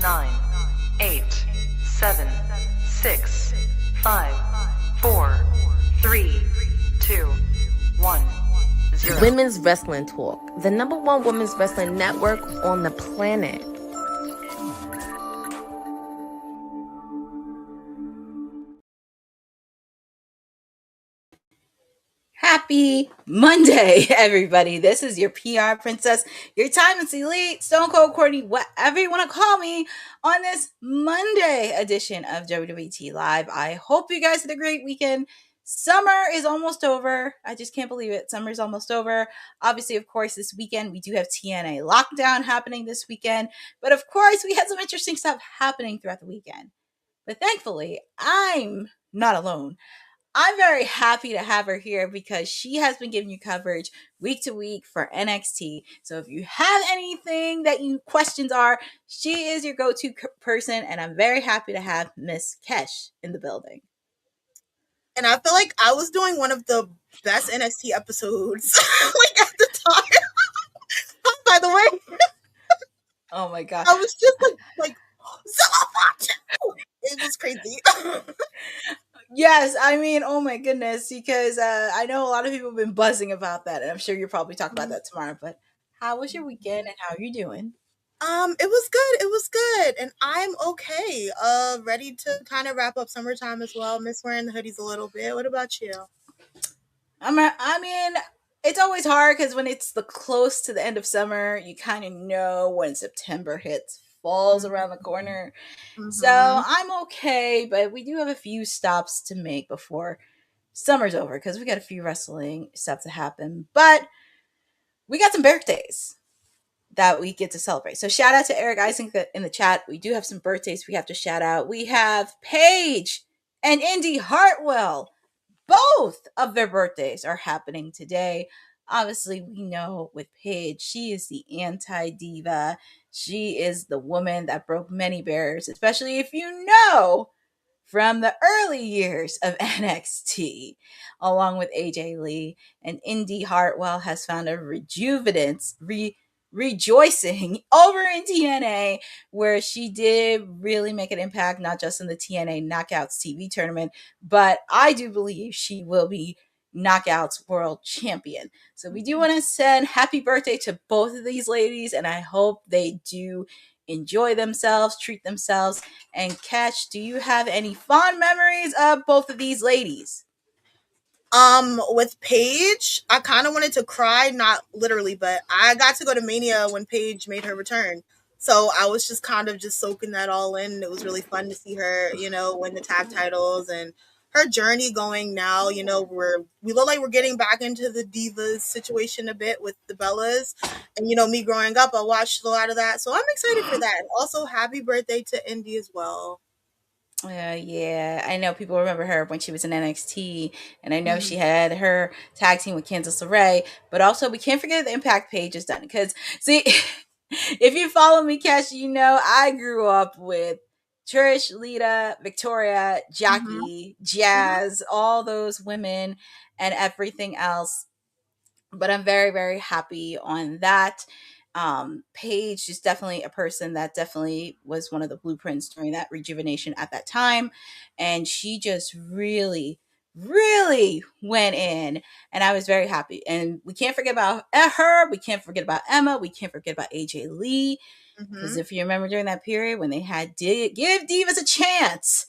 9, 8, 7, 6, 5, 4, 3, 2, 1, 0. Women's Wrestling Talk, the #1 women's wrestling network on the planet. Happy Monday, everybody. This is your PR princess, your timeless elite, Stone Cold Courtney, whatever you want to call me, on this Monday edition of WWT Live. I hope you guys had a great weekend. Summer is almost over. I just can't believe it. Summer is almost over. Obviously, of course, this weekend we do have TNA lockdown happening this weekend. But of course, we had some interesting stuff happening throughout the weekend. But thankfully, I'm not alone. I'm very happy to have her here because she has been giving you coverage week to week for NXT. So if you have anything that you questions are, she is your go-to person, and I'm very happy to have Miss Kesh in the building. And I feel like I was doing one of the best NXT episodes like at the time. By the way. Oh my god. I was just like it was crazy. Yes, I mean, oh my goodness, because I know a lot of people have been buzzing about that, and I'm sure you'll probably talk about that tomorrow. But how was your weekend, and how are you doing? It was good. It was good, and I'm okay. Ready to kind of wrap up summertime as well. Miss wearing the hoodies a little bit. What about you? I mean, it's always hard because when it's close to the end of summer, you kind of know when September hits. Falls around the corner. Mm-hmm. So I'm okay, but we do have a few stops to make before summer's over because we got a few wrestling stuff to happen. But we got some birthdays that we get to celebrate. So shout out to Eric Ising in the chat. We do have some birthdays we have to shout out. We have Paige and Indi Hartwell. Both of their birthdays are happening today. Obviously, we know with Paige, she is the anti-diva. She is the woman that broke many barriers, especially if you know from the early years of NXT, along with AJ Lee. And Indi Hartwell has found a rejoicing over in TNA, where she did really make an impact, not just in the TNA Knockouts TV tournament, but I do believe she will be Knockouts World Champion. So we do want to send happy birthday to both of these ladies, and I hope they do enjoy themselves, treat themselves. And Kesh, do you have any fond memories of both of these ladies? With Paige, I kind of wanted to cry, not literally, but I got to go to Mania when Paige made her return. So I was just kind of just soaking that all in. It was really fun to see her, win the tag titles, and her journey going now, we look like we're getting back into the divas situation a bit with the Bellas. And, me growing up, I watched a lot of that. So I'm excited for that. And also happy birthday to Indi as well. Yeah, I know people remember her when she was in NXT, and I know she had her tag team with Candice LeRae, but also we can't forget the impact Paige has done, because see, if you follow me, Kesh, I grew up with Trish, Lita, Victoria, Jackie, Jazz, all those women and everything else, but I'm very, very happy on that. Paige is definitely a person that definitely was one of the blueprints during that rejuvenation at that time. And she just really, really went in. And I was very happy. And we can't forget about her. We can't forget about Emma. We can't forget about AJ Lee. Because if you remember during that period when they had Give Divas a Chance,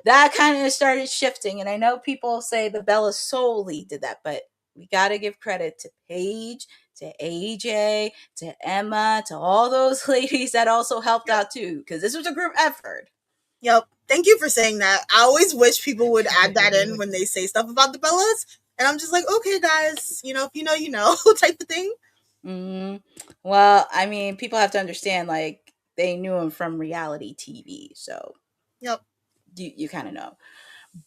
that kind of started shifting. And I know people say the Bella solely did that, but we got to give credit to Paige, to AJ, to Emma, to all those ladies that also helped out too, because this was a group effort. Yep. Thank you for saying that. I always wish people would add that in when they say stuff about the Bellas. And I'm just like, okay, guys, if you know, you know, type of thing. Well, I mean, people have to understand, like, they knew him from reality TV. So, yep, you kind of know.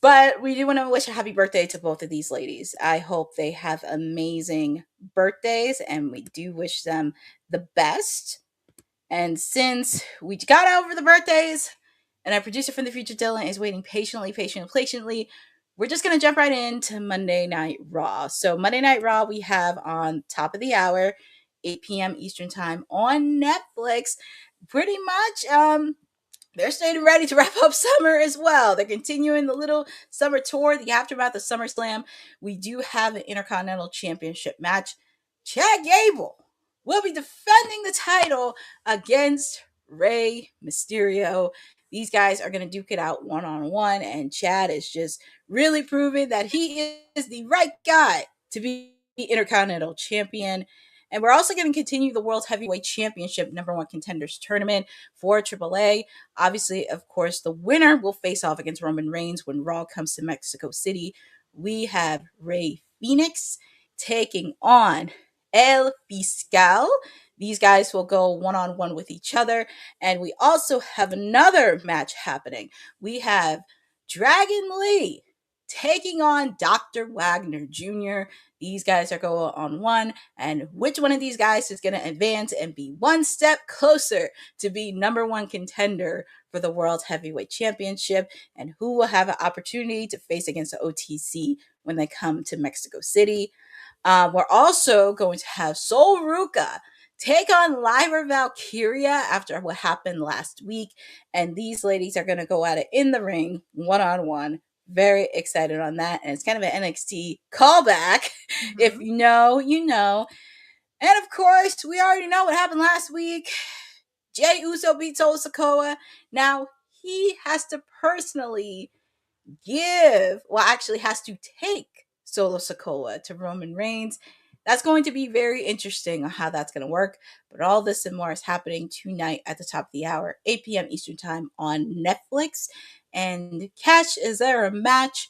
But we do want to wish a happy birthday to both of these ladies. I hope they have amazing birthdays, and we do wish them the best. And since we got over the birthdays, and our producer from the future, Dylan, is waiting patiently, we're just going to jump right into Monday Night Raw. So Monday Night Raw, we have on top of the hour 8 p.m. Eastern time on Netflix. Pretty much, they're staying ready to wrap up summer as well. They're continuing the little summer tour, the aftermath of SummerSlam. We do have an Intercontinental Championship match. Chad Gable will be defending the title against Rey Mysterio. These guys are going to duke it out one-on-one, and Chad is just really proving that he is the right guy to be Intercontinental Champion. And we're also going to continue the World Heavyweight Championship #1 Contenders Tournament for AAA. Obviously, of course, the winner will face off against Roman Reigns when Raw comes to Mexico City. We have Rey Fénix taking on El Fiscal. These guys will go one-on-one with each other. And we also have another match happening. We have Dragon Lee taking on Dr. Wagner Jr. These guys are going on one, and which one of these guys is going to advance and be one step closer to be #1 contender for the World Heavyweight Championship, and who will have an opportunity to face against the OTC when they come to Mexico City. We're also going to have Sol Ruca take on Lyra Valkyria after what happened last week, and these ladies are going to go at it in the ring one-on-one. Very excited on that, and it's kind of an NXT callback. If you know, you know. And of course, we already know what happened last week. Jey Uso beat Solo Sikoa. Now, he has to personally has to take Solo Sikoa to Roman Reigns. That's going to be very interesting on how that's going to work. But all this and more is happening tonight at the top of the hour, 8 p.m. Eastern time on Netflix. And Cash, is there a match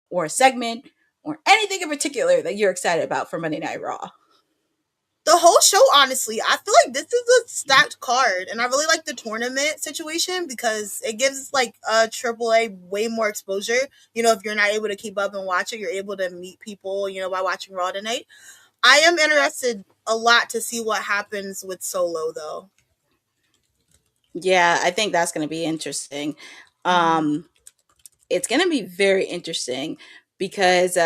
or a segment or anything in particular that you're excited about for Monday Night Raw? The whole show, honestly, I feel like this is a stacked card, and I really like the tournament situation because it gives like a AAA way more exposure. You know, if you're not able to keep up and watch it, you're able to meet people, you know, by watching Raw tonight. I am interested a lot to see what happens with Solo, though. Yeah, I think that's going to be interesting. It's going to be very interesting because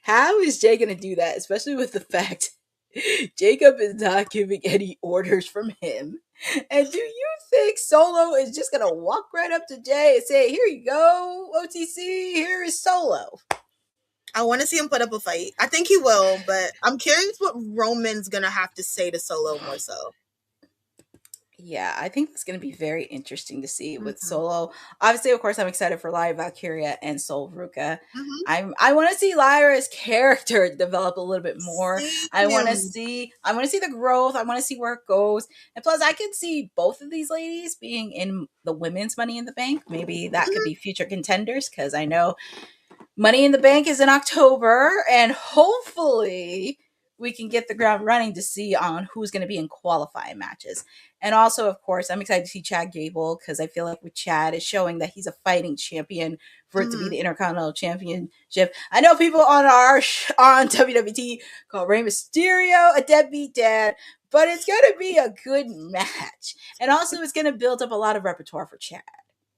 how is Jay going to do that, especially with the fact Jacob is not giving any orders from him? And do you think Solo is just going to walk right up to Jay and say, here you go, OTC, here is Solo? I want to see him put up a fight. I think he will, but I'm curious what Roman's going to have to say to Solo more so. Yeah, I think it's going to be very interesting to see with Solo. Obviously, of course, I'm excited for Lyra Valkyria and Sol Ruca. I want to see Lyra's character develop a little bit more. I want to see the growth. I want to see where it goes. And plus, I could see both of these ladies being in the women's Money in the Bank. Maybe that could be future contenders because I know Money in the Bank is in October, and hopefully we can get the ground running to see on who's going to be in qualifying matches. And also, of course, I'm excited to see Chad Gable because I feel like with Chad is showing that he's a fighting champion for it to be the Intercontinental Championship. I know people on WWT call Rey Mysterio a deadbeat dad, but it's going to be a good match. And also, it's going to build up a lot of repertoire for Chad.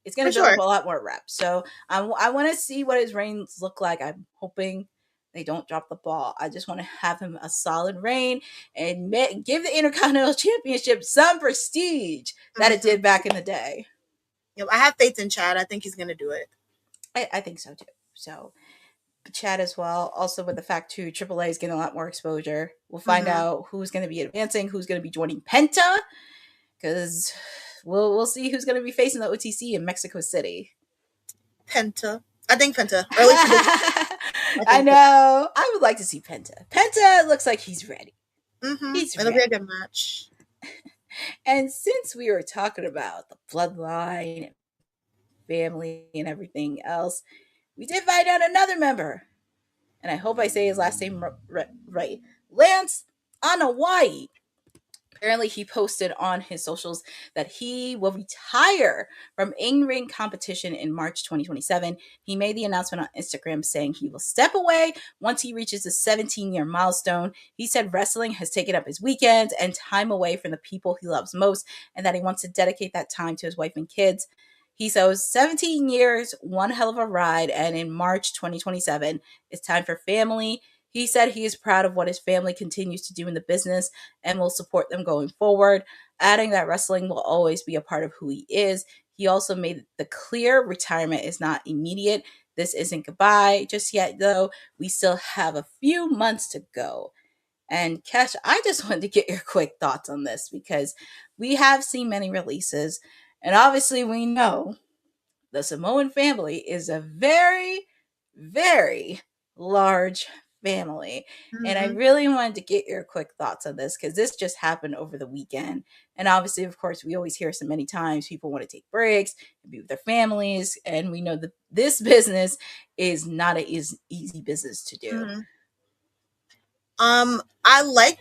It's going to build up a lot more reps. So I want to see what his reigns look like. I'm hoping they don't drop the ball. I just want to have him a solid reign and give the Intercontinental Championship some prestige that it did back in the day. Yep, I have faith in Chad. I think he's going to do it. I think so too. So Chad as well. Also with the fact too, AAA is getting a lot more exposure. We'll find out who's going to be advancing, who's going to be joining Penta, because we'll see who's going to be facing the OTC in Mexico City. Penta. I think Penta. I know. I would like to see Penta. Penta looks like he's ready. It'll be a good match. And since we were talking about the bloodline, family, and everything else, we did find out another member. And I hope I say his last name right. Lance Anoa'i. Apparently, he posted on his socials that he will retire from in-ring competition in March 2027. He made the announcement on Instagram saying he will step away once he reaches the 17-year milestone. He said wrestling has taken up his weekends and time away from the people he loves most, and that he wants to dedicate that time to his wife and kids. He says 17 years, one hell of a ride, and in March 2027, it's time for family. He said he is proud of what his family continues to do in the business and will support them going forward, adding that wrestling will always be a part of who he is. He also made the clear retirement is not immediate. This isn't goodbye just yet, though. We still have a few months to go. And Kesh, I just wanted to get your quick thoughts on this because we have seen many releases, and obviously we know the Samoan family is a very, very large family. And I Mhm. really wanted to get your quick thoughts on this because this just happened over the weekend. And obviously, of course, we always hear so many times people want to take breaks and be with their families. And we know that this business is not an easy business to do. Mhm. I like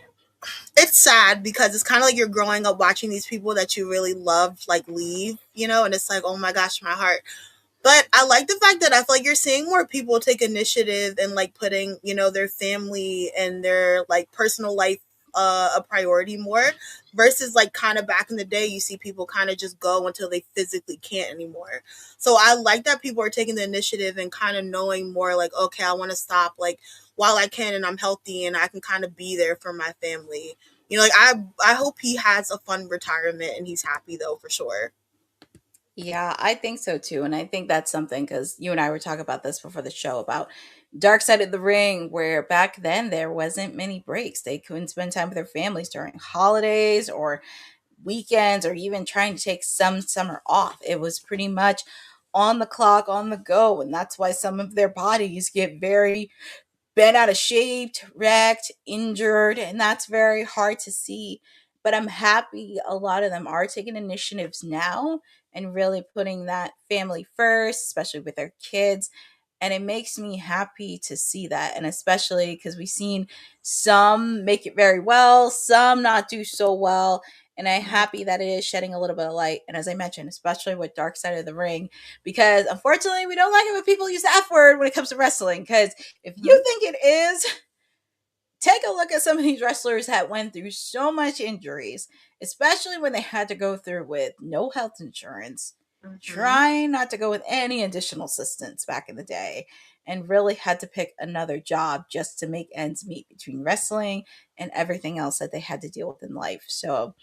it's sad because it's kind of like you're growing up watching these people that you really love like leave, and it's like, oh my gosh, my heart. But I like the fact that I feel like you're seeing more people take initiative and like putting, their family and their like personal life a priority more versus like kind of back in the day you see people kind of just go until they physically can't anymore. So I like that people are taking the initiative and kind of knowing more like, okay, I want to stop like while I can and I'm healthy and I can kind of be there for my family. Like I hope he has a fun retirement and he's happy though for sure. Yeah, I think so too. And I think that's something because you and I were talking about this before the show about Dark Side of the Ring, where back then there wasn't many breaks. They couldn't spend time with their families during holidays or weekends or even trying to take some summer off. It was pretty much on the clock, on the go. And that's why some of their bodies get very bent out of shape, wrecked, injured, and that's very hard to see. But I'm happy a lot of them are taking initiatives now and really putting that family first, especially with their kids. And it makes me happy to see that. And especially because we've seen some make it very well, some not do so well. And I'm happy that it is shedding a little bit of light. And as I mentioned, especially with Dark Side of the Ring, because unfortunately we don't like it when people use the F word when it comes to wrestling. Because if Mhm. you think it is, take a look at some of these wrestlers that went through so much injuries, especially when they had to go through with no health insurance, Mhm. trying not to go with any additional assistance back in the day, and really had to pick another job just to make ends meet between wrestling and everything else that they had to deal with in life. So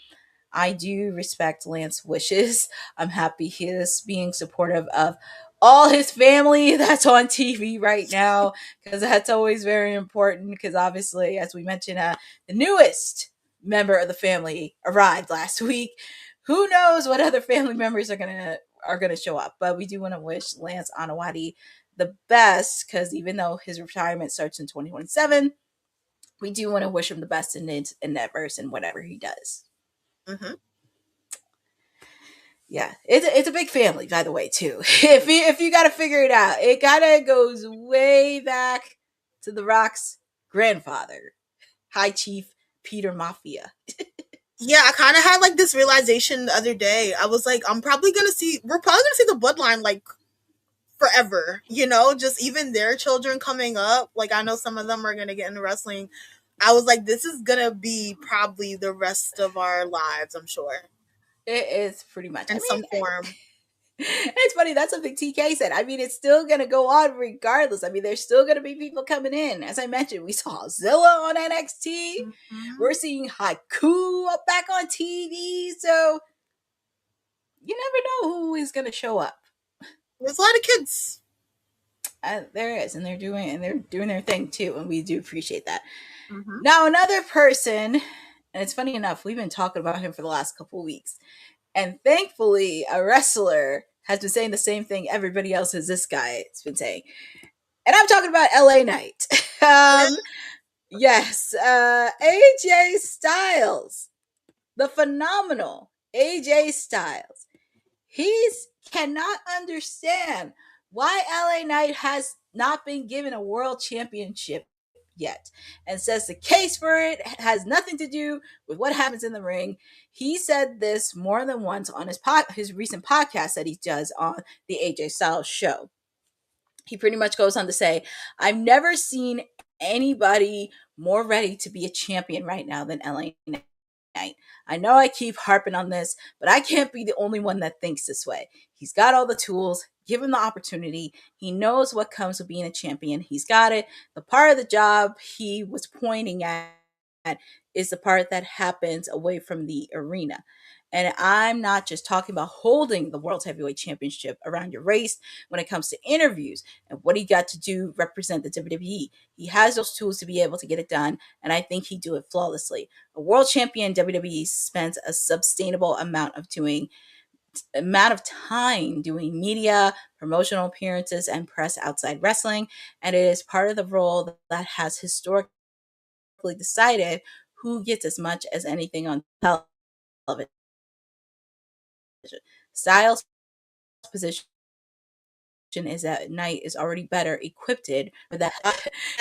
I do respect Lance's wishes. I'm happy he is being supportive of all his family that's on TV right now because that's always very important. Because obviously, as we mentioned, the newest member of the family arrived last week. Who knows what other family members are gonna show up? But we do want to wish Lance Anoa'i the best because even though his retirement starts in 2027, we do want to wish him the best in his endeavors and whatever he does. Mhm. Yeah, it's a big family, by the way, too. If you got to figure it out, it kind of goes way back to the Rock's grandfather, High Chief Peter Mafia. Yeah, I kind of had like this realization the other day. I was like, we're probably gonna see the bloodline like forever, just even their children coming up. Like, I know some of them are gonna get into wrestling. I was like, this is gonna be probably the rest of our lives, I'm sure, It is pretty much. I in some mean, form. it's funny. That's something TK said. I mean, it's still gonna go on regardless. I mean, there's still gonna be people coming in. As I mentioned, we saw Zilla on NXT. Mhm. We're seeing Haiku up back on TV. So you never know who is gonna show up. There's a lot of kids. There is, and they're doing their thing too, and we do appreciate that. Hmm. Now, another person, and it's funny enough, we've been talking about him for the last couple weeks, and thankfully, a wrestler has been saying the same thing everybody else as this guy has been saying, and I'm talking about LA Knight. Yes, AJ Styles, the phenomenal AJ Styles. He's cannot understand why LA Knight has not been given a world championship yet and says the case for it has nothing to do with what happens in the ring. He said this more than once on his recent podcast that he does on the AJ Styles show. He pretty much goes on to say, I've never seen anybody more ready to be a champion right now than LA Knight. I know I keep harping on this, but I can't be the only one that thinks this way. He's got all the tools. Give him the opportunity. He knows what comes with being a champion. He's got it. The part of the job he was pointing at is the part that happens away from the arena. And I'm not just talking about holding the World Heavyweight Championship around your waist when it comes to interviews and what he got to do represent the WWE. He has those tools to be able to get it done, and I think he'd do it flawlessly. A world champion WWE spends a sustainable amount of time doing media, promotional appearances, and press outside wrestling, and it is part of the role that has historically decided who gets as much as anything on television. Styles' position is that Knight is already better equipped for that.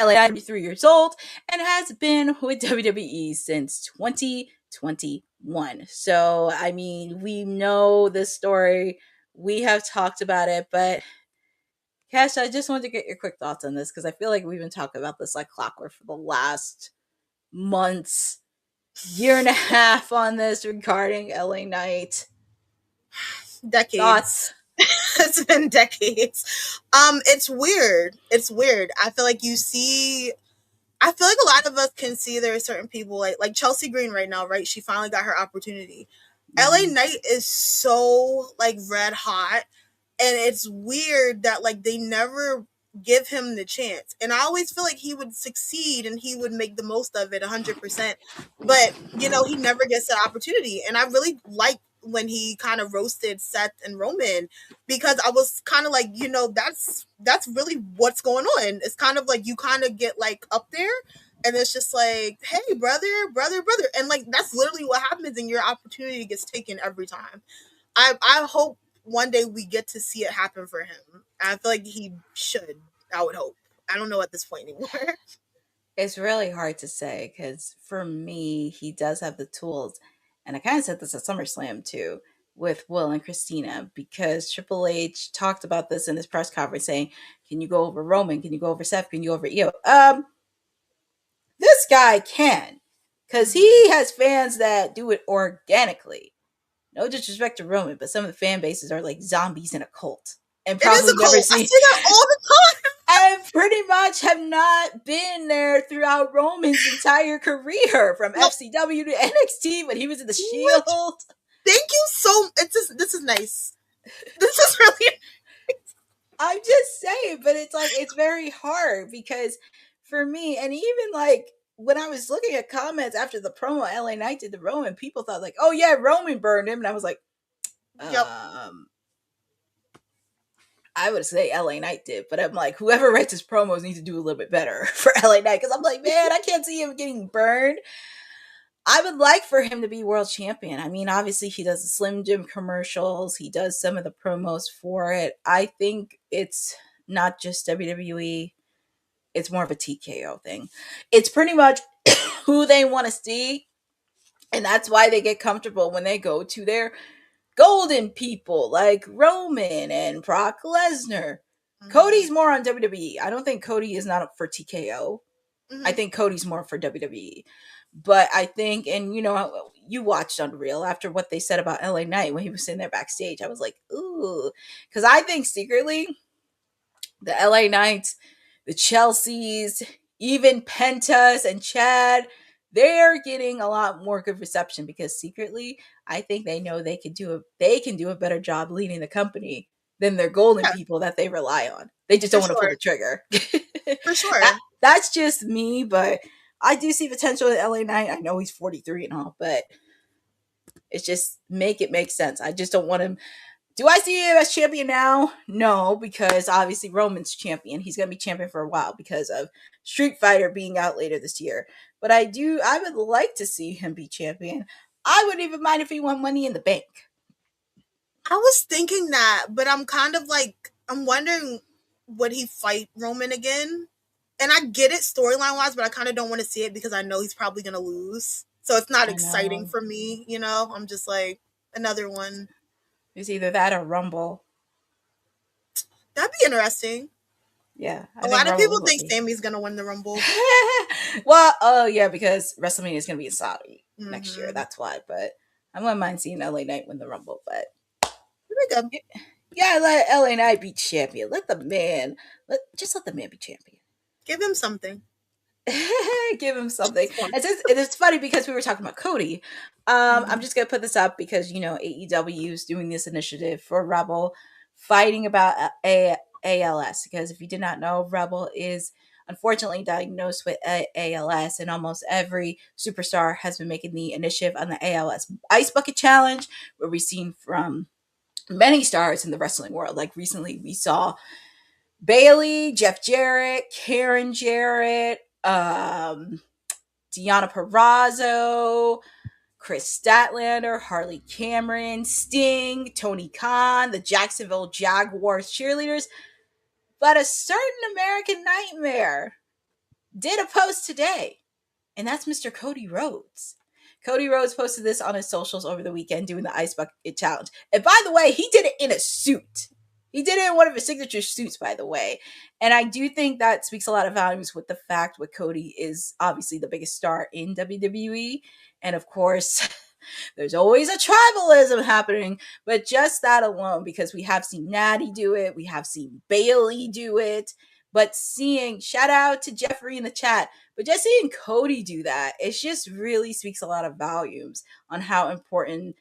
LA 93 years old and has been with WWE since 2021. So, I mean, we know this story. We have talked about it, but Cash, I just wanted to get your quick thoughts on this because I feel like we've been talking about this like clockwork for the last months, year and a half on this regarding LA Knight. Decades. Thoughts? It's been decades. It's weird. I feel like a lot of us can see there are certain people like Chelsea Green right now, right? She finally got her opportunity. LA Knight is so like red hot, and it's weird that like they never give him the chance. And I always feel like he would succeed and he would make the most of it 100%. But he never gets that opportunity. And I really like when he kind of roasted Seth and Roman, because I was kind of like, that's really what's going on. It's kind of like you kind of get like up there and it's just like, hey, brother. And like, that's literally what happens, and your opportunity gets taken every time. I hope one day we get to see it happen for him. I feel like he should. I would hope. I don't know at this point anymore. It's really hard to say because for me, he does have the tools. And I kind of said this at SummerSlam too with Will and Christina, because Triple H talked about this in his press conference saying, can you go over Roman? Can you go over Seth? Can you go over Io? This guy can, because he has fans that do it organically. No disrespect to Roman, but some of the fan bases are like zombies in a cult. And probably it is a never cult. seen. I see that all the time. And pretty much have not been there throughout Roman's entire career, from FCW to NXT when he was in the Shield. Thank you so. This is nice. This is really nice. I'm just saying, but it's like it's very hard because for me, and even like when I was looking at comments after the promo LA Knight did the Roman, people thought like, oh yeah, Roman burned him, and I was like, Yep. I would say LA Knight did, but I'm like, whoever writes his promos needs to do a little bit better for LA Knight, because I'm like, man, I can't see him getting burned. I would like for him to be world champion. I mean, obviously he does the Slim Jim commercials. He does some of the promos for it. I think it's not just WWE. It's more of a TKO thing. It's pretty much who they want to see. And that's why they get comfortable when they go to their golden people like Roman and Brock Lesnar. Mm-hmm. Cody's more on WWE. I don't think Cody is not up for TKO. Mm-hmm. I think Cody's more for WWE. But I think, and you watched Unreal after what they said about LA Knight when he was sitting there backstage. I was like, ooh. Because I think secretly, the LA Knights, the Chelseas, even Pentas and Chad, they're getting a lot more good reception because secretly, I think they know they can do a better job leading the company than their golden people that they rely on. They just don't want to pull the trigger. For sure. That's just me, but I do see potential in LA Knight. I know he's 43 and all, but it's just make it make sense. I just don't want him. Do I see him as champion now? No, because obviously Roman's champion. He's going to be champion for a while because of Street Fighter being out later this year. But I would like to see him be champion. I wouldn't even mind if he won Money in the Bank. I was thinking that, but I'm kind of like, I'm wondering, would he fight Roman again? And I get it storyline wise, but I kind of don't want to see it because I know he's probably going to lose. So it's not exciting for me, I'm just like, another one. It's either that or Rumble. That'd be interesting. Yeah, I A think lot of Rebel people will think be. Sammy's gonna win the Rumble. Well, oh yeah, because WrestleMania is going to be in Saudi next year. Mm-hmm. That's why. But I wouldn't mind seeing LA Knight win the Rumble. But Pretty good. yeah, let LA Knight be champion. Let the man, let the man be champion. Give him something. Give him something. It's funny because we were talking about Cody. I'm just gonna put this up because AEW is doing this initiative for Rebel, fighting about ALS. Because if you did not know, Rebel is unfortunately diagnosed with ALS, and almost every superstar has been making the initiative on the ALS Ice Bucket Challenge, where we've seen from many stars in the wrestling world. Like recently, we saw Bailey, Jeff Jarrett, Karen Jarrett, Deanna Perrazzo, Chris Statlander, Harley Cameron, Sting, Tony Khan, the Jacksonville Jaguars cheerleaders. But a certain American Nightmare did a post today, and that's Mr. Cody Rhodes. Cody Rhodes posted this on his socials over the weekend doing the Ice Bucket Challenge. And by the way, he did it in a suit. He did it in one of his signature suits, by the way. And I do think that speaks a lot of volumes with the fact that Cody is obviously the biggest star in WWE. And of course, there's always a tribalism happening, but just that alone, because we have seen Natty do it, we have seen Bailey do it, but shout out to Jeffrey in the chat, but just seeing Cody do that, it just really speaks a lot of volumes on how important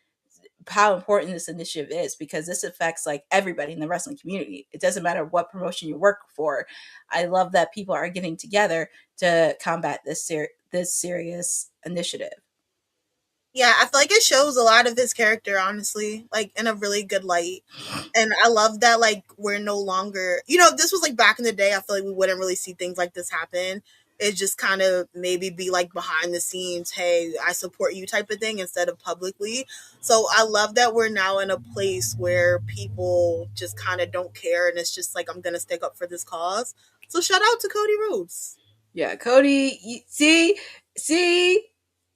this initiative is, because this affects like everybody in the wrestling community. It doesn't matter what promotion you work for. I love that people are getting together to combat this serious initiative. Yeah, I feel like it shows a lot of his character, honestly, like in a really good light. And I love that, like, we're no longer, if this was like back in the day, I feel like we wouldn't really see things like this happen. It just kind of maybe be like behind the scenes, hey, I support you type of thing, instead of publicly. So I love that we're now in a place where people just kind of don't care. And it's just like, I'm going to stick up for this cause. So shout out to Cody Rhodes. Yeah, Cody, see,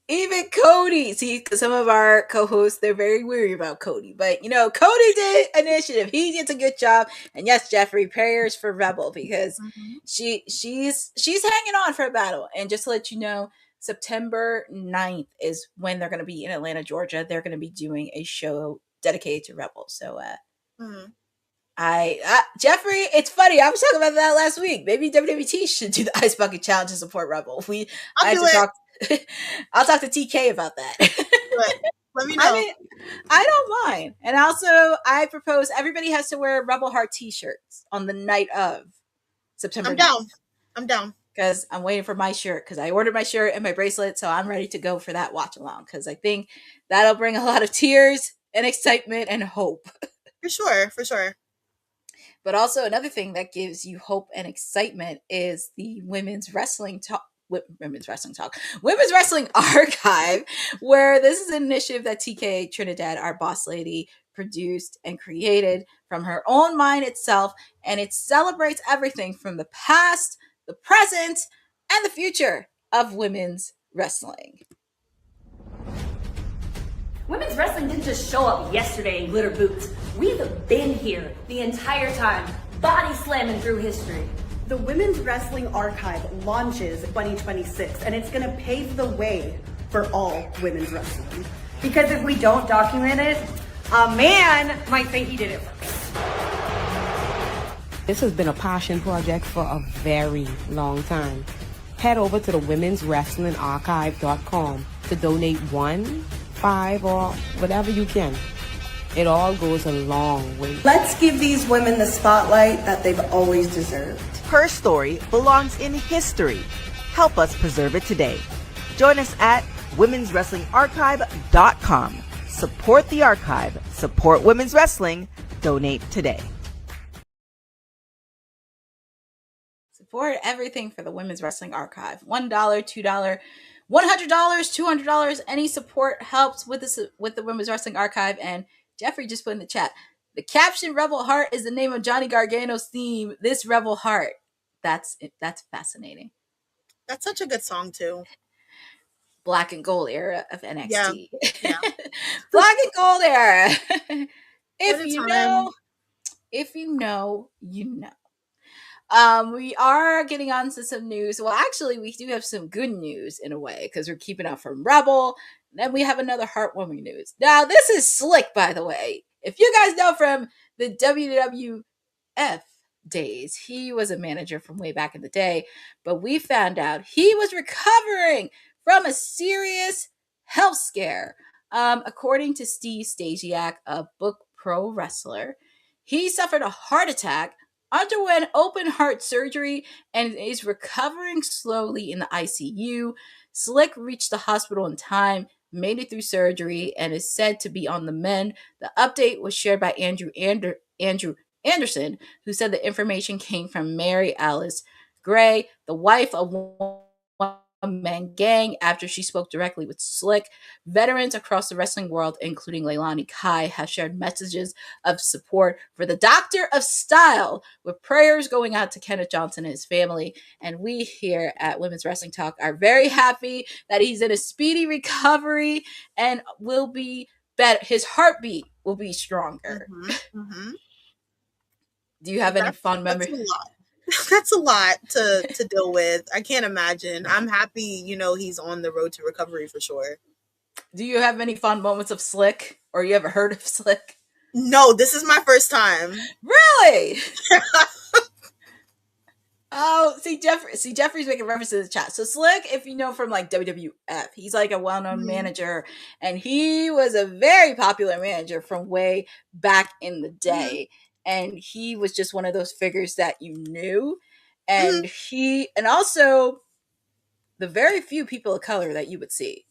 even Cody, because some of our co-hosts, they're very weary about Cody. But, Cody did initiative. He did a good job. And yes, Jeffrey, prayers for Rebel, because she's hanging on for a battle. And just to let you know, September 9th is when they're going to be in Atlanta, Georgia. They're going to be doing a show dedicated to Rebel. So, Jeffrey, it's funny. I was talking about that last week. Maybe WWT should do the Ice Bucket Challenge to support Rebel. I'll talk to TK about that. Let me know. I mean, I don't mind. And also, I propose everybody has to wear Rebel Heart t-shirts on the night of September 9th. I'm down. Because I'm waiting for my shirt, because I ordered my shirt and my bracelet, so I'm ready to go for that watch along, because I think that'll bring a lot of tears and excitement and hope. For sure. But also another thing that gives you hope and excitement is the Women's Wrestling Archive, where this is an initiative that TK Trinidad, our boss lady, produced and created from her own mind itself. And it celebrates everything from the past, the present, and the future of women's wrestling. Women's wrestling didn't just show up yesterday in glitter boots. We've been here the entire time, body slamming through history. The Women's Wrestling Archive launches 2026, and it's going to pave the way for all women's wrestling. Because if we don't document it, a man might think he did it first. This has been a passion project for a very long time. Head over to the womenswrestlingarchive.com to donate 1, 5, or whatever you can. It all goes a long way. Let's give these women the spotlight that they've always deserved. Her story belongs in history. Help us preserve it today. Join us at womenswrestlingarchive.com. Support the archive. Support women's wrestling. Donate today. Support everything for the Women's Wrestling Archive. $1, $2, $100, $200. Any support helps with the Women's Wrestling Archive. And Jeffrey just put in the chat, the caption "Rebel Heart" is the name of Johnny Gargano's theme. This Rebel Heart. That's fascinating. That's such a good song too. Black and gold era of NXT. Yeah. Black and gold era. If you know, you know. We are getting on to some news. Well, actually, we do have some good news in a way because we're keeping up from Rebel. And then we have another heartwarming news. Now, this is Slick, by the way. If you guys know from the WWF days, he was a manager from way back in the day, but we found out he was recovering from a serious health scare. According to Steve Stasiak, a Book Pro wrestler, he suffered a heart attack, underwent open heart surgery, and is recovering slowly in the ICU. Slick reached the hospital in time, made it through surgery, and is said to be on the mend. The update was shared by Andrew Anderson, who said the information came from Mary Alice Gray, the wife of one-man gang, after she spoke directly with Slick. Veterans across the wrestling world, including Leilani Kai, have shared messages of support for the Doctor of Style, with prayers going out to Kenneth Johnson and his family. And we here at Women's Wrestling Talk are very happy that he's in a speedy recovery and will be better. His heartbeat will be stronger. Do you have any fond memories? That's a lot to deal with. I can't imagine. I'm happy, he's on the road to recovery for sure. Do you have any fond moments of Slick? Or you ever heard of Slick? No, this is my first time. Really? Oh, Jeffrey's making reference to the chat. So Slick, if you know from like WWF, he's like a well-known manager, and he was a very popular manager from way back in the day. And he was just one of those figures that you knew. And and also the very few people of color that you would see.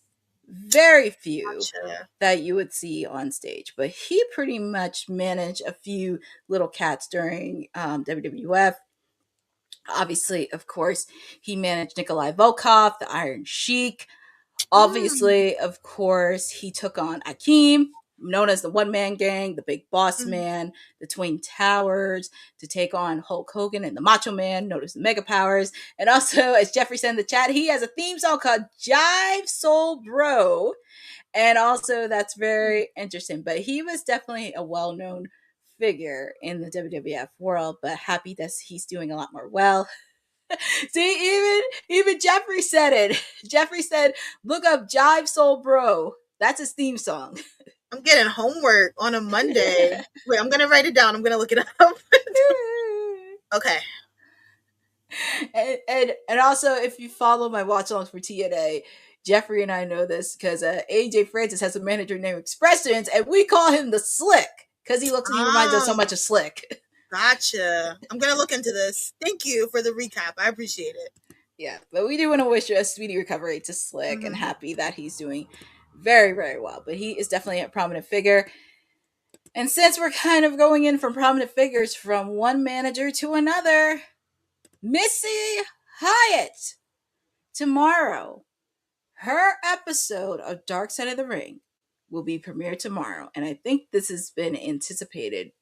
Very few that you would see on stage. But he pretty much managed a few little cats during WWF. Obviously, of course, he managed Nikolai Volkov, the Iron Sheik. Obviously, of course, he took on Akeem, known as the one-man gang, the Big Boss Man, the Twin Towers, to take on Hulk Hogan and the Macho Man, known as the Mega Powers. And also, as Jeffrey said in the chat, he has a theme song called Jive Soul Bro. And also, that's very interesting. But he was definitely a well-known figure in the WWF world, but happy that he's doing a lot more well. See, even Jeffrey said it. Jeffrey said, look up Jive Soul Bro. That's his theme song. I'm getting homework on a Monday. Wait, I'm going to write it down. I'm going to look it up. Okay. And also, if you follow my watch-alongs for TNA, Jeffrey and I know this because AJ Francis has a manager named Expressions, and we call him the Slick because he reminds us so much of Slick. Gotcha. I'm going to look into this. Thank you for the recap. I appreciate it. Yeah, but we do want to wish a speedy recovery to Slick and happy that he's doing very, very well. But he is definitely a prominent figure. And since we're kind of going in from prominent figures from one manager to another, Missy Hyatt, tomorrow, her episode of Dark Side of the Ring will be premiered tomorrow. And I think this has been anticipated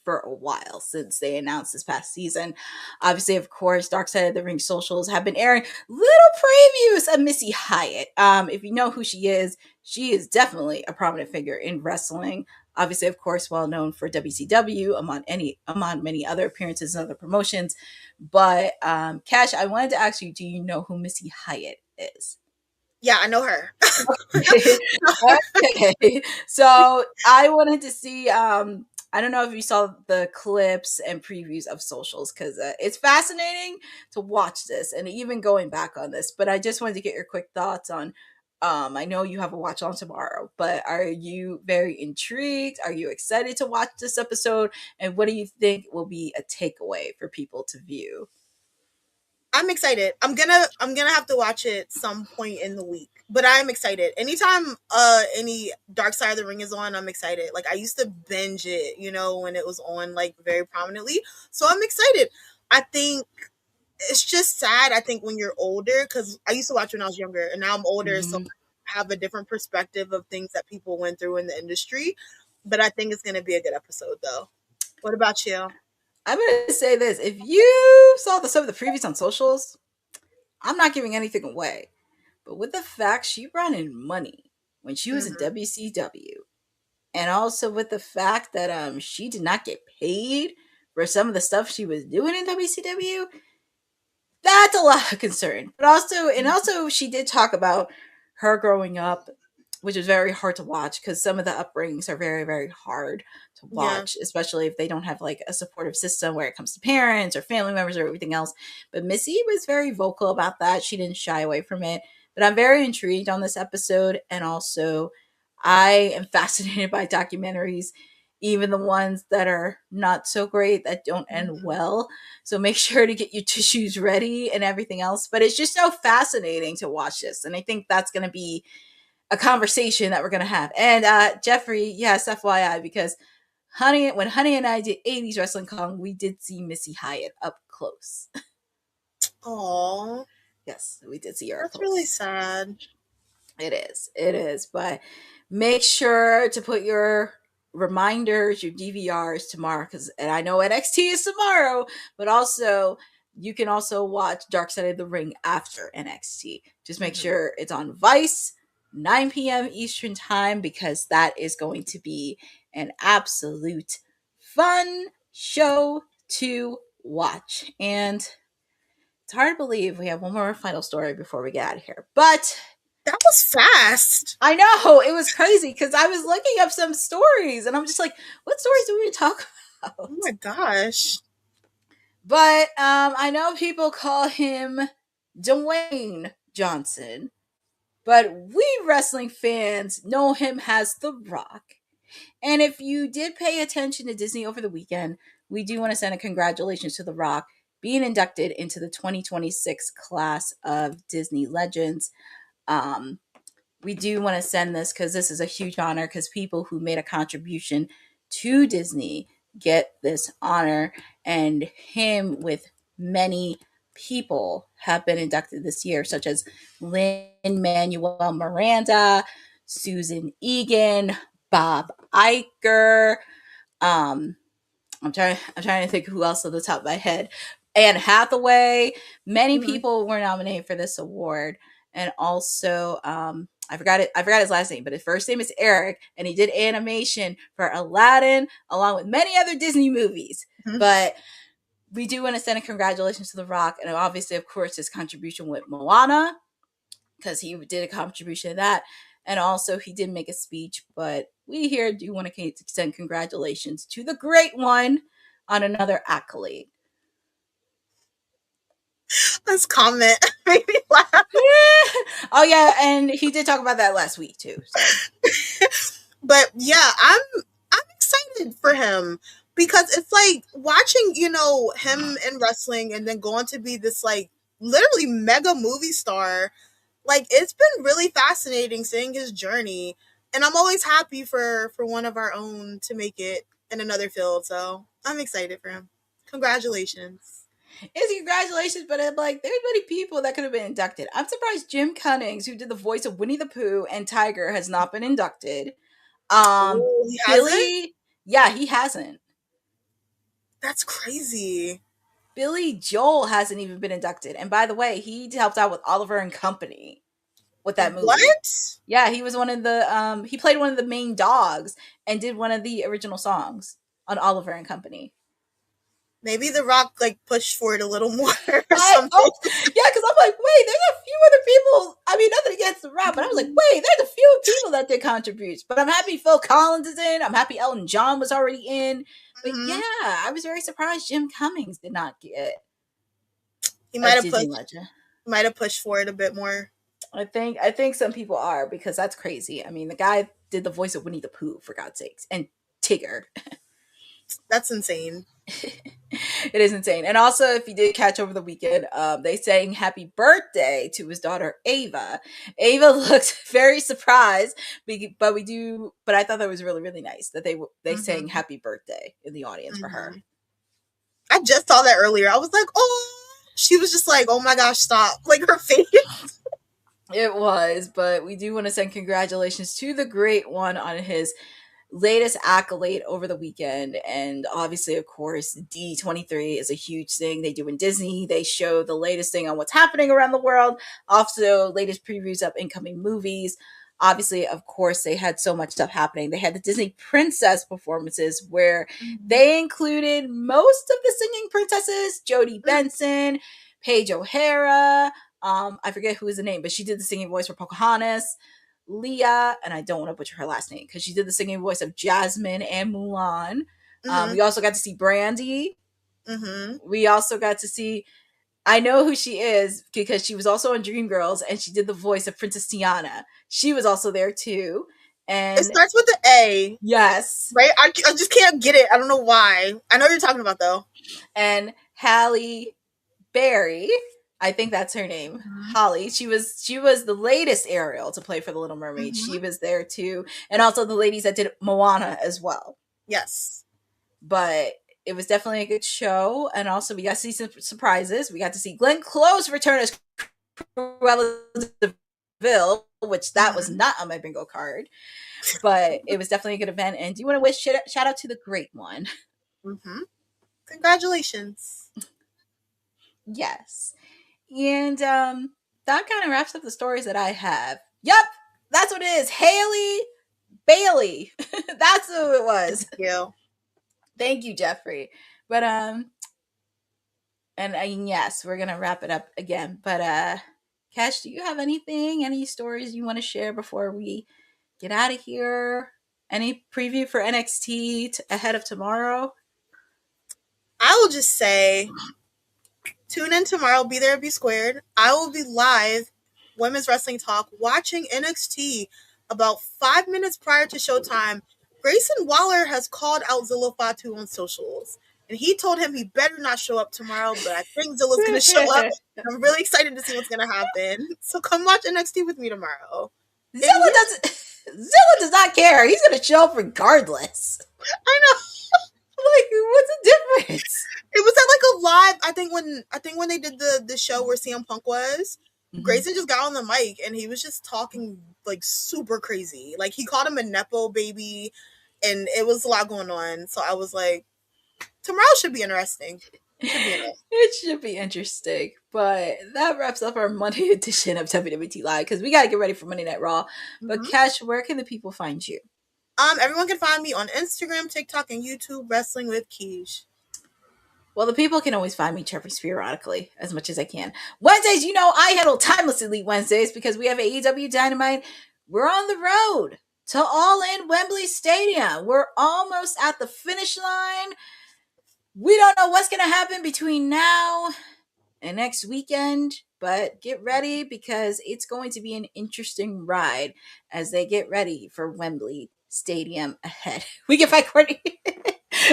for a while since they announced this past season. Obviously, of course, Dark Side of the Ring socials have been airing little previews of Missy Hyatt. If you know who she is definitely a prominent figure in wrestling. Obviously, of course, well known for WCW, among many other appearances and other promotions. But Cash, I wanted to ask you, do you know who Missy Hyatt is? Yeah, I know her. Okay. So I wanted to see, I don't know if you saw the clips and previews of socials because it's fascinating to watch this and even going back on this. But I just wanted to get your quick thoughts on, I know you have a watch on tomorrow, but are you very intrigued? Are you excited to watch this episode? And what do you think will be a takeaway for people to view? I'm excited. I'm gonna have to watch it some point in the week, but I'm excited. Anytime any Dark Side of the Ring is on, I'm excited. Like I used to binge it, when it was on like very prominently. So I'm excited. I think it's just sad. I think when you're older, because I used to watch when I was younger, and now I'm older, so I have a different perspective of things that people went through in the industry. But I think it's gonna be a good episode, though. What about you? I'm going to say this. If you saw some of the previews on socials, I'm not giving anything away. But with the fact she brought in money when she was in WCW, and also with the fact that she did not get paid for some of the stuff she was doing in WCW, that's a lot of concern. But also she did talk about her growing up, which is very hard to watch because some of the upbringings are very, very hard to watch, especially if they don't have like a supportive system where it comes to parents or family members or everything else. But Missy was very vocal about that. She didn't shy away from it. But I'm very intrigued on this episode. And also, I am fascinated by documentaries, even the ones that are not so great, that don't end well. So make sure to get your tissues ready and everything else. But it's just so fascinating to watch this. And I think that's going to be a conversation that we're going to have. And Jeffrey, yes, FYI, because when Honey and I did 80s Wrestling Con, we did see Missy Hyatt up close. Aww. Yes, we did see her. That's really sad. It is. But make sure to put your reminders, your DVRs tomorrow, and I know NXT is tomorrow, but also you can also watch Dark Side of the Ring after NXT. Just make sure it's on Vice, 9 p.m. Eastern time, because that is going to be an absolute fun show to watch. And it's hard to believe we have one more final story before we get out of here, but that was fast. I know, it was crazy because I was looking up some stories and I'm just like, what stories do we talk about? Oh my gosh. But I know people call him Dwayne Johnson, but we wrestling fans know him as The Rock. And if you did pay attention to Disney over the weekend, we do want to send a congratulations to The Rock being inducted into the 2026 class of Disney Legends. We do want to send this because this is a huge honor, because people who made a contribution to Disney get this honor, and him with many people have been inducted this year, such as Lin-Manuel Miranda, Susan Egan, Bob Iger. I'm trying to think who else on the top of my head. Anne Hathaway. Many people were nominated for this award. And also, I forgot his last name, but his first name is Eric, and he did animation for Aladdin, along with many other Disney movies. But we do want to send a congratulations to The Rock, and obviously, of course, his contribution with Moana, because he did a contribution to that, and also he did make a speech. But we here do want to send congratulations to the great one on another accolade. This comment made me laugh. Oh yeah, and he did talk about that last week too. So. But yeah, I'm excited for him, because it's like watching, him in wrestling and then going to be this like literally mega movie star. Like, it's been really fascinating seeing his journey, and I'm always happy for one of our own to make it in another field. So I'm excited for him. Congratulations. It's congratulations, but I'm like, there's many people that could have been inducted. I'm surprised Jim Cummings, who did the voice of Winnie the Pooh and Tiger, has not been inducted. He hasn't? Yeah, he hasn't. That's crazy. Billy Joel hasn't even been inducted. And by the way, he helped out with Oliver and Company with that movie. What? Yeah, he was one of the he played one of the main dogs and did one of the original songs on Oliver and Company. Maybe The Rock like pushed for it a little more or something. Yeah, because I'm like, wait, there's a few other people. I mean, nothing against The Rock, but I was like, wait, there's a few people that did contribute. But I'm happy Phil Collins is in. I'm happy Elton John was already in. But yeah, I was very surprised Jim Cummings did not get. He might have pushed for it a bit more. I think some people are, because that's crazy. I mean, the guy did the voice of Winnie the Pooh, for God's sakes, and Tigger. That's insane. It is insane. And also, if you did catch over the weekend, they sang happy birthday to his daughter Ava. Ava looked very surprised, but I thought that was really, really nice that they sang happy birthday in the audience for her. I just saw that earlier. I was like, oh, she was just like, oh my gosh, stop. Like, her face. It was, but we do want to send congratulations to the great one on his latest accolade over the weekend. And obviously, of course, D23 is a huge thing they do in Disney. They show the latest thing on what's happening around the world, also latest previews of incoming movies. obviously, of course, they had so much stuff happening. They had the Disney princess performances where they included most of the singing princesses: Jodie Benson, Paige O'Hara. I forget who is the name, but she did the singing voice for Pocahontas. Leah, and I don't want to butcher her last name because she did the singing voice of Jasmine and Mulan. We also got to see Brandy. We also got to see, I know who she is because she was also on Dreamgirls and she did the voice of Princess Tiana. She was also there too. And it starts with the A. Yes. Right? I just can't get it. I don't know why. I know what you're talking about though. And Halle Berry, I think that's her name. Holly. She was the latest Ariel to play for the Little Mermaid. She was there too. And also the ladies that did Moana as well. Yes. But it was definitely a good show. And also we got to see some surprises. We got to see Glenn Close return as Cruella DeVille, which that was not on my bingo card. But it was definitely a good event. And do you want to wish shout out to the great one? Congratulations. Yes. And that kind of wraps up the stories that I have. Yep, that's what it is. Haley Bailey. That's who it was. Thank you. Thank you, Jeffrey. But and yes, we're gonna wrap it up again. But Cash, do you have any stories you want to share before we get out of here? Any preview for NXT ahead of tomorrow? I will just say, tune in tomorrow. Be there, be squared. I will be live, Women's Wrestling Talk, watching NXT about 5 minutes prior to showtime. Grayson Waller has called out Zilla Fatu on socials, and he told him he better not show up tomorrow, but I think Zilla's going to show up. I'm really excited to see what's going to happen. So come watch NXT with me tomorrow. Zilla does not care. He's going to show up regardless. I know. Like, what's the difference? It was at like a live. I think when they did the show where CM Punk was, Grayson just got on the mic and he was just talking like super crazy. Like he called him a nepo baby, and it was a lot going on. So I was like, tomorrow should be interesting. It should be interesting. But that wraps up our Monday edition of WWT Live because we got to get ready for Monday Night Raw. But Cash, where can the people find you? Everyone can find me on Instagram, TikTok, and YouTube, Wrestling with Keish. Well, the people can always find me periodically as much as I can. Wednesdays, I handle Timeless Elite Wednesdays because we have AEW Dynamite. We're on the road to All In Wembley Stadium. We're almost at the finish line. We don't know what's going to happen between now and next weekend, but get ready because it's going to be an interesting ride as they get ready for Wembley Stadium ahead. We can fight Courtney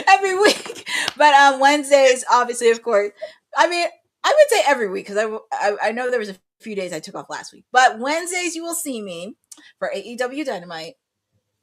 every week, but on Wednesdays, obviously, of course, I mean, I would say every week because I know there was a few days I took off last week, but Wednesdays you will see me for AEW Dynamite.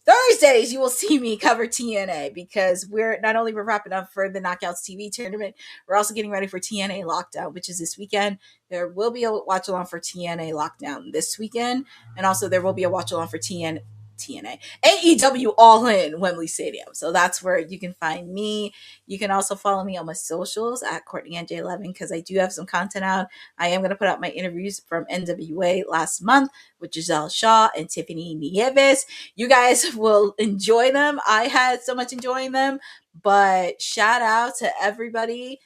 Thursdays you will see me cover TNA because we're wrapping up for the Knockouts TV tournament. We're also getting ready for TNA Lockdown, which is this weekend. There will be a watch along for TNA Lockdown this weekend, and also there will be a watch along for TNA AEW All In Wembley Stadium. So that's where you can find me. You can also follow me on my socials at CourtneyNJ11 because I do have some content out. I am going to put out my interviews from NWA last month with Giselle Shaw and Tiffany Nieves. You guys will enjoy them. I had so much enjoying them, but shout out to everybody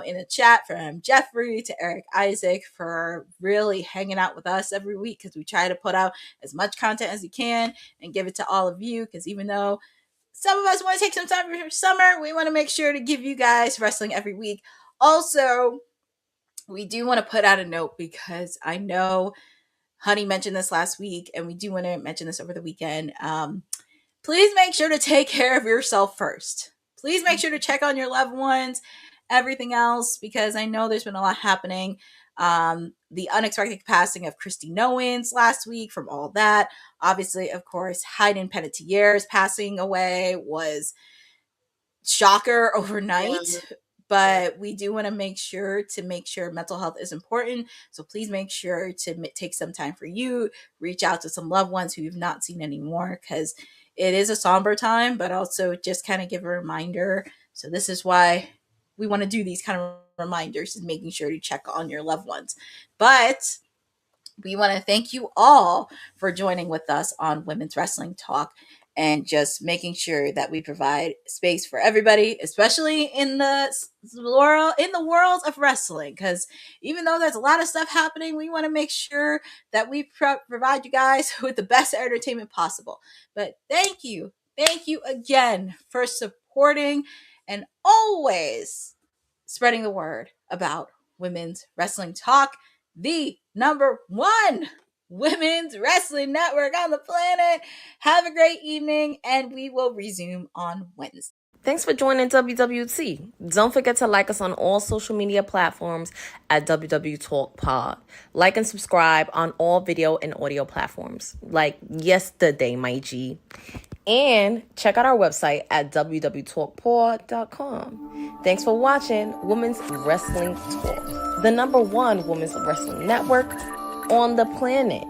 in the chat, from Jeffrey to Eric Isaac, for really hanging out with us every week because we try to put out as much content as we can and give it to all of you, because even though some of us want to take some time for summer, we want to make sure to give you guys wrestling every week. Also, we do want to put out a note because I know Honey mentioned this last week and we do want to mention this over the weekend. Please make sure to take care of yourself first. Please make sure to check on your loved ones, everything else, because I know there's been a lot happening. The unexpected passing of Christy Nowens last week from all that. Obviously, of course, Hayden Panettiere's passing away was shocker overnight. But we do want to make sure mental health is important. So please make sure to take some time for you. Reach out to some loved ones who you've not seen anymore, because it is a somber time, but also just kind of give a reminder. So this is why we want to do these kind of reminders, is making sure to check on your loved ones. But We want to thank you all for joining with us on Women's Wrestling Talk and just making sure that we provide space for everybody, especially in the world of wrestling. Because even though there's a lot of stuff happening, we want to make sure that we provide you guys with the best entertainment possible. But thank you again for supporting and always spreading the word about Women's Wrestling Talk, the number one women's wrestling network on the planet. Have a great evening, and we will resume on Wednesday. Thanks for joining WWT. Don't forget to like us on all social media platforms at WW Talk Pod. Like and subscribe on all video and audio platforms, like yesterday, my G. And check out our website at www.talkpod.com. Thanks for watching Women's Wrestling Talk, the number one women's wrestling network on the planet.